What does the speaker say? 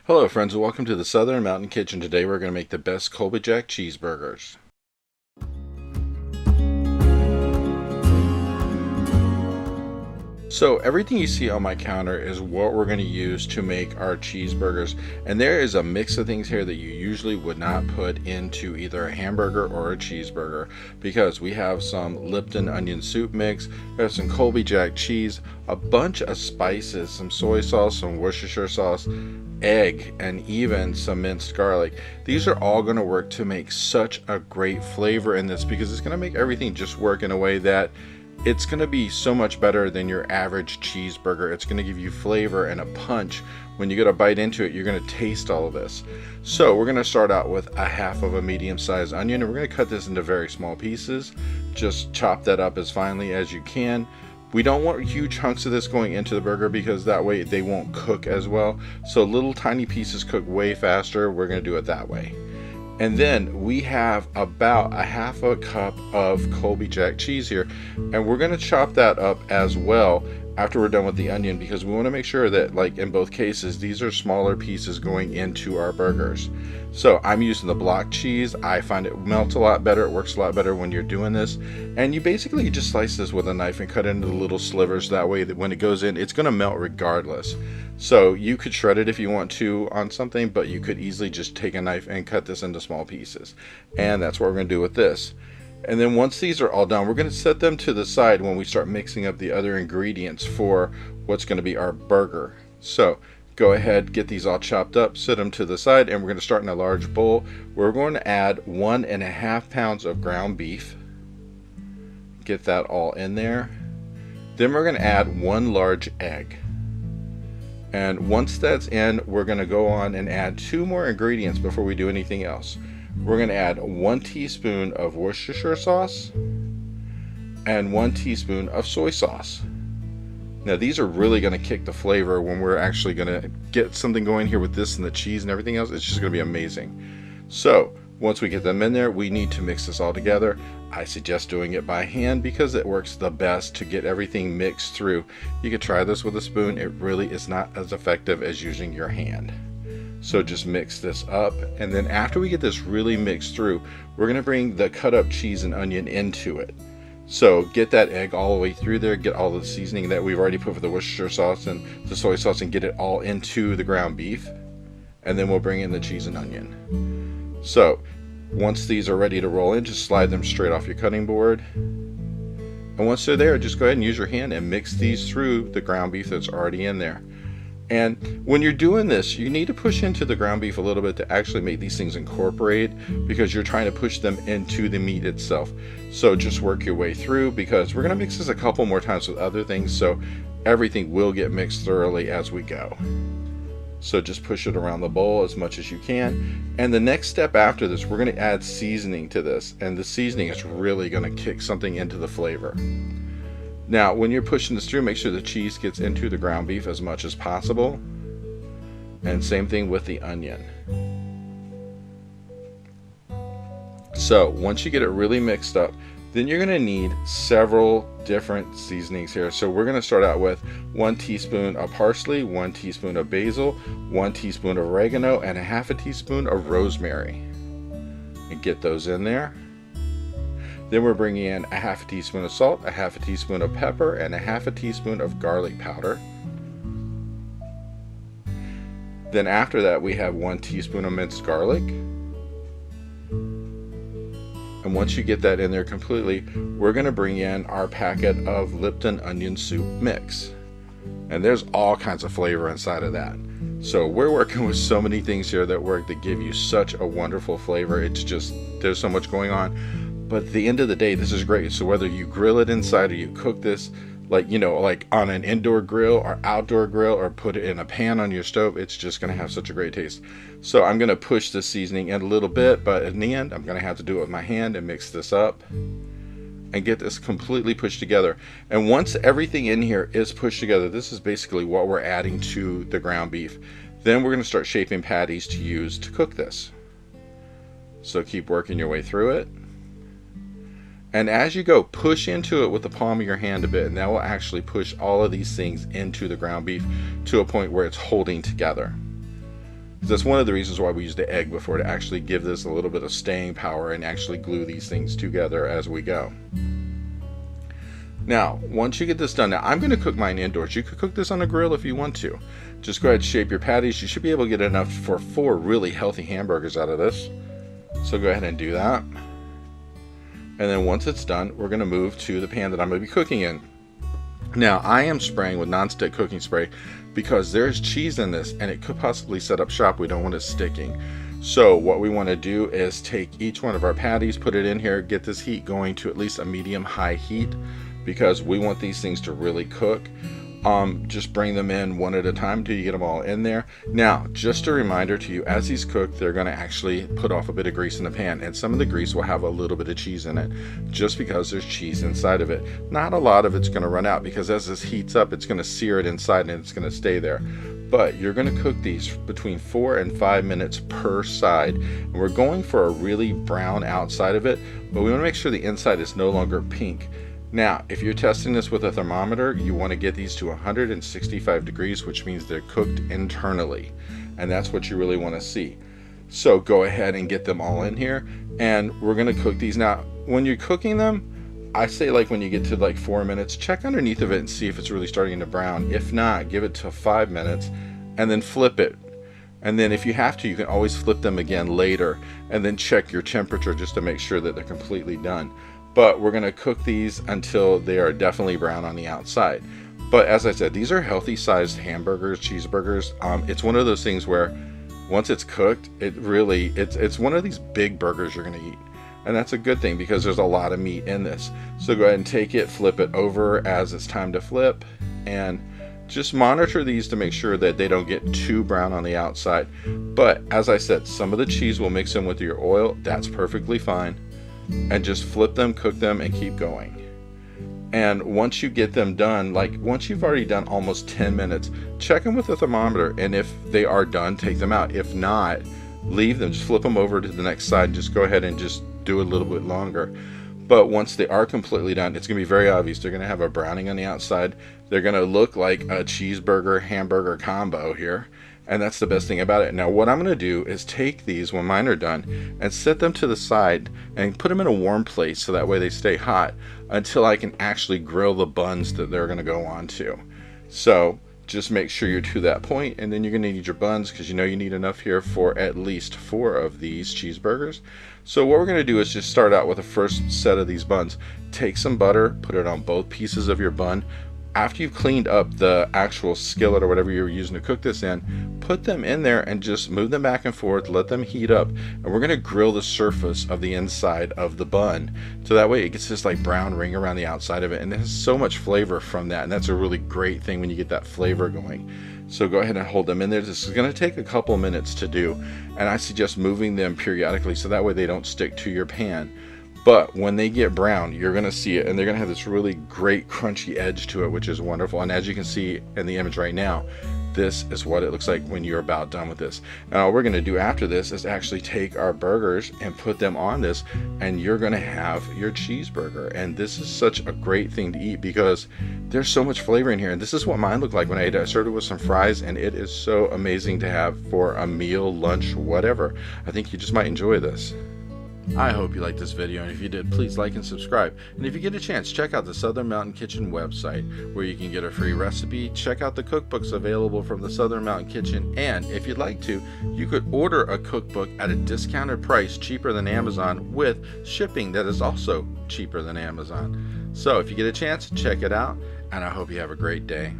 Hello friends and welcome to the Southern Mountain Kitchen. Today we're going to make the best Colby Jack Cheeseburgers. So everything you see on my counter is what we're going to use to make our cheeseburgers, and there is a mix of things here that you usually would not put into either a hamburger or a cheeseburger, because we have some Lipton onion soup mix, we have some Colby Jack cheese, a bunch of spices, some soy sauce, some Worcestershire sauce, egg, and even some minced garlic. These are all going to work to make such a great flavor in this, because it's going to make everything just work in a way that it's going to be so much better than your average cheeseburger. It's going to give you flavor and a punch. When you get a bite into it, you're going to taste all of this. So we're going to start out with a half of a medium-sized onion, and we're going to cut this into very small pieces. Just chop that up as finely as you can. We don't want huge chunks of this going into the burger, because that way they won't cook as well. So little tiny pieces cook way faster. We're going to do it that way. And then we have about a half a cup of Colby Jack cheese here, and we're going to chop that up as well after we're done with the onion, because we want to make sure that, like in both cases, these are smaller pieces going into our burgers. So I'm using the block cheese. I find it melts a lot better, it works a lot better when you're doing this, and you basically just slice this with a knife and cut it into the little slivers. That way that when it goes in, it's going to melt regardless. So you could shred it if you want to on something, but you could easily just take a knife and cut this into small pieces. And that's what we're going to do with this. And then once these are all done, we're going to set them to the side when we start mixing up the other ingredients for what's going to be our burger. So go ahead, get these all chopped up, set them to the side, and we're going to start in a large bowl. We're going to add 1.5 pounds of ground beef. Get that all in there. Then we're going to add 1 large egg. And once that's in, we're going to go on and add 2 more ingredients before we do anything else. We're going to add 1 teaspoon of Worcestershire sauce and 1 teaspoon of soy sauce. Now these are really going to kick the flavor when we're actually going to get something going here with this and the cheese and everything else. It's just going to be amazing. So once we get them in there, we need to mix this all together. I suggest doing it by hand because it works the best to get everything mixed through. You could try this with a spoon. It really is not as effective as using your hand. So just mix this up, and then after we get this really mixed through, we're going to bring the cut up cheese and onion into it. So get that egg all the way through there, get all the seasoning that we've already put for the Worcestershire sauce and the soy sauce, and get it all into the ground beef, and then we'll bring in the cheese and onion. So once these are ready to roll in, just slide them straight off your cutting board, and once they're there, just go ahead and use your hand and mix these through the ground beef that's already in there. And when you're doing this, you need to push into the ground beef a little bit to actually make these things incorporate, because you're trying to push them into the meat itself. So just work your way through, because we're going to mix this a couple more times with other things, so everything will get mixed thoroughly as we go. So just push it around the bowl as much as you can. And the next step after this, we're going to add seasoning to this, and the seasoning is really going to kick something into the flavor. Now, when you're pushing this through, make sure the cheese gets into the ground beef as much as possible. And same thing with the onion. So once you get it really mixed up, then you're going to need several different seasonings here. So we're going to start out with 1 teaspoon of parsley, 1 teaspoon of basil, 1 teaspoon of oregano, and a half a teaspoon of rosemary. And get those in there. Then we're bringing in a half a teaspoon of salt, a half a teaspoon of pepper, and a half a teaspoon of garlic powder. Then after that, we have 1 teaspoon of minced garlic. And once you get that in there completely, we're going to bring in our packet of Lipton onion soup mix. And there's all kinds of flavor inside of that. So we're working with so many things here that work that give you such a wonderful flavor. It's just, there's so much going on. But at the end of the day, this is great. So whether you grill it inside or you cook this, like, you know, like on an indoor grill or outdoor grill, or put it in a pan on your stove, it's just going to have such a great taste. So I'm going to push this seasoning in a little bit, but in the end, I'm going to have to do it with my hand and mix this up and get this completely pushed together. And once everything in here is pushed together, this is basically what we're adding to the ground beef. Then we're going to start shaping patties to use to cook this. So keep working your way through it. And as you go, push into it with the palm of your hand a bit, and that will actually push all of these things into the ground beef to a point where it's holding together. That's one of the reasons why we use the egg before, to actually give this a little bit of staying power and actually glue these things together as we go. Now, once you get this done, now I'm going to cook mine indoors. You could cook this on a grill if you want to. Just go ahead and shape your patties. You should be able to get enough for 4 really healthy hamburgers out of this. So go ahead and do that. And then once it's done, we're going to move to the pan that I'm going to be cooking in. Now, I am spraying with nonstick cooking spray because there's cheese in this and it could possibly set up shop. We don't want it sticking. So what we want to do is take each one of our patties, put it in here, get this heat going to at least a medium-high heat, because we want these things to really cook. Just bring them in one at a time until you get them all in there. Now, just a reminder to you, as these cook, they're going to actually put off a bit of grease in the pan, and some of the grease will have a little bit of cheese in it, just because there's cheese inside of it. Not a lot of it's going to run out, because as this heats up, it's going to sear it inside and it's going to stay there. But you're going to cook these between 4 and 5 minutes per side, and we're going for a really brown outside of it, but we want to make sure the inside is no longer pink. Now, if you're testing this with a thermometer, you want to get these to 165 degrees, which means they're cooked internally, and that's what you really want to see. So go ahead and get them all in here, and we're going to cook these. Now, when you're cooking them, I say, like, when you get to like 4 minutes, check underneath of it and see if it's really starting to brown. If not, give it to 5 minutes and then flip it. And then if you have to, you can always flip them again later and then check your temperature just to make sure that they're completely done. But we're going to cook these until they are definitely brown on the outside. But as I said, these are healthy sized hamburgers, cheeseburgers. It's one of those things where once it's cooked, it's one of these big burgers you're going to eat. And that's a good thing because there's a lot of meat in this. So go ahead and take it, flip it over as it's time to flip, and just monitor these to make sure that they don't get too brown on the outside. But as I said, some of the cheese will mix in with your oil. That's perfectly fine. And just flip them, cook them, and keep going. And once you get them done, like once you've already done almost 10 minutes, check them with a thermometer, and if they are done, take them out. If not, leave them, just flip them over to the next side, just go ahead and just do a little bit longer. But once they are completely done, it's going to be very obvious. They're going to have a browning on the outside. They're going to look like a cheeseburger hamburger combo here. And that's the best thing about it. Now what I'm going to do is take these when mine are done and set them to the side and put them in a warm place so that way they stay hot until I can actually grill the buns that they're going to go on to. So just make sure you're to that point, and then you're going to need your buns because you know you need enough here for at least 4 of these cheeseburgers. So what we're going to do is just start out with the first set of these buns. Take some butter, put it on both pieces of your bun. After you've cleaned up the actual skillet or whatever you're using to cook this in, put them in there and just move them back and forth, let them heat up, and we're going to grill the surface of the inside of the bun. So that way it gets this like brown ring around the outside of it, and it has so much flavor from that, and that's a really great thing when you get that flavor going. So go ahead and hold them in there. This is going to take a couple minutes to do, and I suggest moving them periodically so that way they don't stick to your pan. But when they get brown, you're going to see it, and they're going to have this really great crunchy edge to it, which is wonderful. And as you can see in the image right now, this is what it looks like when you're about done with this. Now, what we're going to do after this is actually take our burgers and put them on this, and you're going to have your cheeseburger. And this is such a great thing to eat because there's so much flavor in here. And this is what mine looked like when I ate it. I served it with some fries, and it is so amazing to have for a meal, lunch, whatever. I think you just might enjoy this. I hope you liked this video, and if you did, please like and subscribe. And if you get a chance, check out the Southern Mountain Kitchen website where you can get a free recipe, check out the cookbooks available from the Southern Mountain Kitchen, and if you'd like to, you could order a cookbook at a discounted price, cheaper than Amazon, with shipping that is also cheaper than Amazon. So if you get a chance, check it out, and I hope you have a great day.